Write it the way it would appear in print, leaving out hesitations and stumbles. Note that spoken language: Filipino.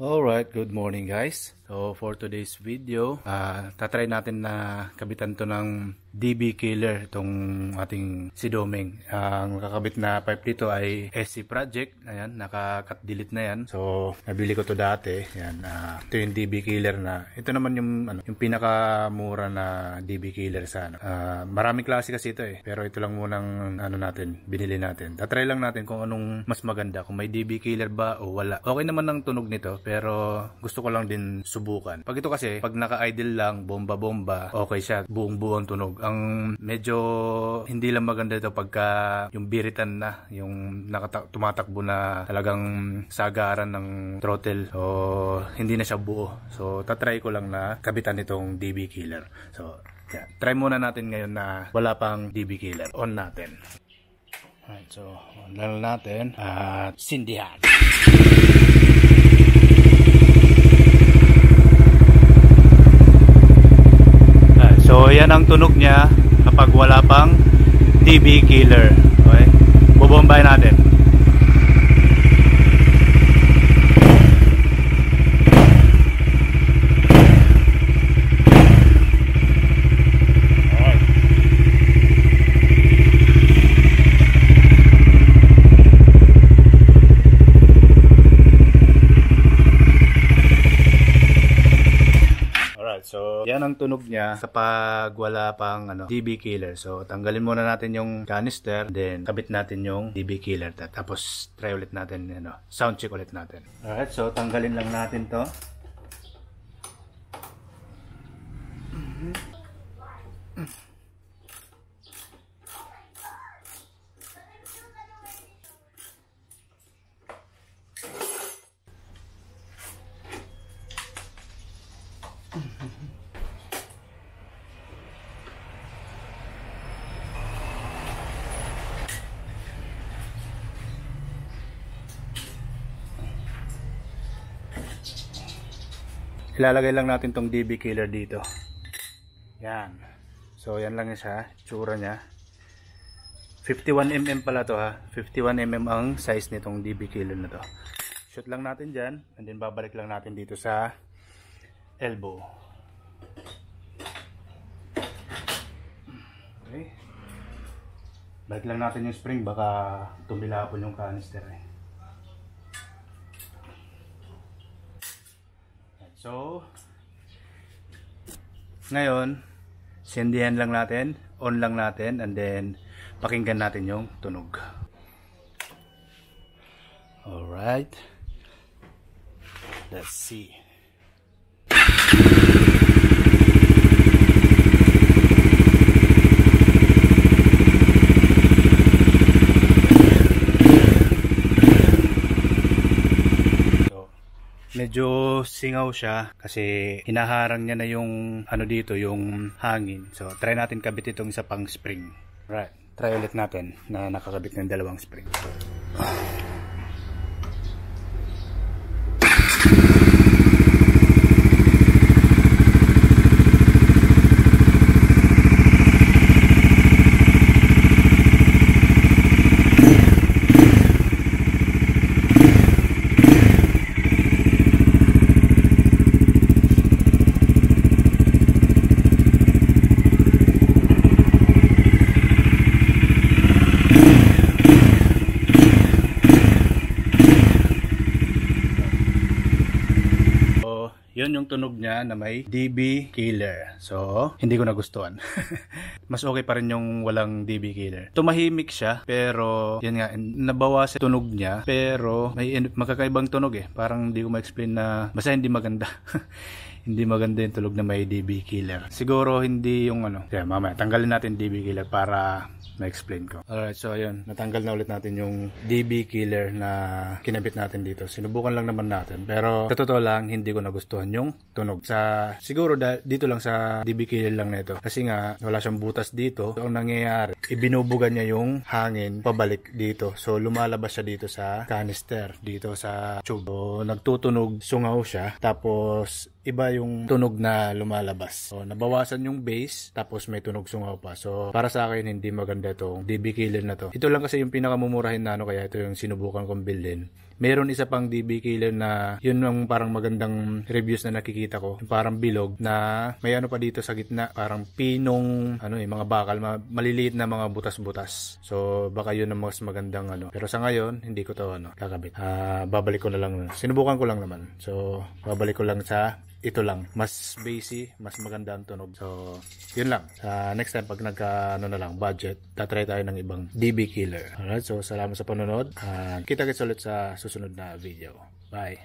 Alright, good morning guys. So for today's video, tatry natin na kabitan to ng DB killer itong ating si Domeng. Ang kakabit na pipe dito ay SC Project. Ayan, naka-cut delete na yan. So nabili ko to dati. Ayan, ito yung DB killer na. Ito naman yung pinakamura na DB killer sa maraming klase kasi ito pero ito lang munang binili natin. Tatry lang natin kung anong mas maganda, kung may DB killer ba o wala. Okay naman ang tunog nito pero gusto ko lang din subukan. Pag ito kasi, pag naka-idle lang, bomba-bomba, okay siya, buong-buong tunog. Ang medyo hindi lang maganda ito pagka yung biritan na, yung tumatakbo na talagang sagaran ng throttle. So, hindi na siya buo. So, tatry ko lang na kabitan itong DB killer. So, yeah. Try muna natin ngayon na wala pang DB killer. On natin. Alright, so, on lang natin at sindihan. So yan ang tunog niya kapag wala pang DB killer. Okay? Bobombahin natin. So, yan ang tunog niya kapag wala pang DB killer. So, tanggalin muna natin yung canister, then kabit natin yung DB killer. Tapos, try ulit natin, sound check ulit natin. Alright, so tanggalin lang natin to. Ilalagay lang natin tong DB killer dito. Yan. So yan lang siya, tsura niya. 51mm pala to ha. 51mm ang size nitong DB killer na to. Shoot lang natin dyan, and then babalik lang natin dito sa elbow. Okay. Balik lang natin yung spring, baka tumilapon yung canister So, ngayon, sindihan lang natin, on lang natin, and then pakinggan natin yung tunog. Alright. Let's see. Medyo singaw siya kasi hinaharang niya na yung dito, yung hangin. So, try natin kabit itong isa pang spring. Right. Try ulit natin na nakakabit ng dalawang spring. Yun yung tunog niya na may DB killer. So, hindi ko nagustuhan. Mas okay pa rin yung walang DB killer. Tumahimik siya, pero yun nga, nabawasan tunog niya, pero may magkakaibang tunog Parang hindi ko ma-explain na, basta hindi maganda. Hindi maganda yung tunog na may DB killer. Siguro hindi yung Kaya mamaya, tanggalin natin DB killer para na-explain ko. Alright, so ayun. Natanggal na ulit natin yung DB killer na kinabit natin dito. Sinubukan lang naman natin. Pero sa totoo lang, hindi ko nagustuhan yung tunog. Siguro dito lang sa DB killer lang na ito. Kasi nga, wala siyang butas dito. So, ang nangyayari, ibinubugan niya yung hangin pabalik dito. So, lumalabas siya dito sa canister, dito sa tube. So, nagtutunog, sungaw siya. Tapos, iba yung tunog na lumalabas. So nabawasan yung bass, tapos may tunog sungaw pa. So para sa akin hindi maganda itong DB killer na to. Ito lang kasi yung pinakamumurahin na kaya ito yung sinubukan kong bilhin. Meron isa pang DB killer na yun yung parang magandang reviews na nakikita ko. Yung parang bilog na may pa dito sa gitna, parang pinong mga bakal, maliliit na mga butas-butas. So baka yun ang mas magandang Pero sa ngayon hindi ko to kakabit. Babalik ko na lang. Sinubukan ko lang naman. So babalik ko lang sa ito lang, mas bassy, mas maganda ang tunog. So, yun lang. Next time, pag nagka na lang, budget, tatry tayo ng ibang DB killer. Alright, so salamat sa panonood. Kita-kits ulit sa susunod na video. Bye!